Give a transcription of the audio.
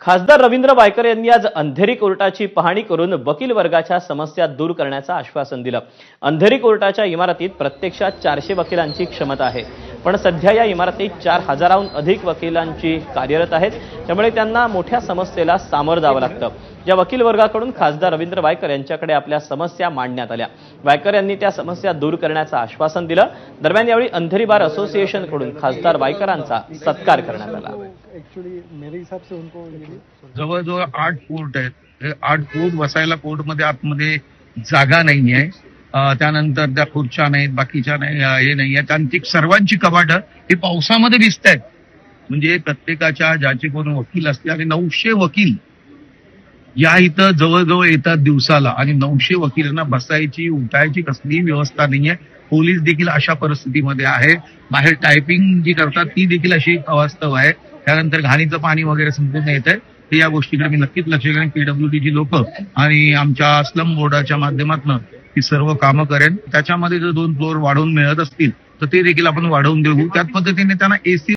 खासदार रवींद्र वायकर यांनी आज अंधेरी कोर्टाची पाहणी करून वकील वर्गाच्या समस्या दूर करण्याचं आश्वासन दिलं। अंधेरी कोर्टाच्या इमारतीत प्रत्यक्षात 400 वकिलांची क्षमता आहे, पण सध्या या इमारतीत 4000हून अधिक वकिलांची कार्यरत आहेत, त्यामुळे त्यांना मोठ्या समस्येला सामोरं जावं लागतं। या वकील वर्गाकडून खासदार रवींद्र वायकर यांच्याकडे आपल्या समस्या मांडण्यात आल्या। वायकर यांनी त्या समस्या दूर करण्याचं आश्वासन दिलं। दरम्यान यावेळी अंधेरी बार असोसिएशनकडून खासदार वायकरांचा सत्कार करण्यात आला। जवळजवळ 8 कोर्ट आहेत। हे 8 कोर्ट बसायला कोर्टमध्ये आतमध्ये जागा नाहीये। त्यानंतर त्या खुर्च्या नाहीत, बाकीच्या नाही, हे नाहीये। त्यांची सर्वांची कपाटं हे पावसामध्ये दिसत आहेत। म्हणजे प्रत्येकाच्या ज्याचे कोण वकील असते आणि 900 वकील या इथं जवळजवळ येतात दिवसाला, आणि 900 वकिलांना बसायची उठायची कसलीही व्यवस्था नाहीये। पोलीस देखील अशा परिस्थितीमध्ये आहे। बाहेर टायपिंग जी करतात ती देखील अशी अवास्तव आहे। त्यानंतर घाणीचं पाणी वगैरे संपूर्ण येत आहे। तर या गोष्टीकडे मी नक्कीच लक्ष घालेन। पीडब्ल्यूडीची लोक आणि आमच्या स्लम बोर्डाच्या माध्यमातून ही सर्व कामं करेन। त्याच्यामध्ये जर 2 फ्लोअर वाढवून मिळत असतील तर ते देखील आपण वाढवून देऊ। त्याच पद्धतीने त्यांना एसी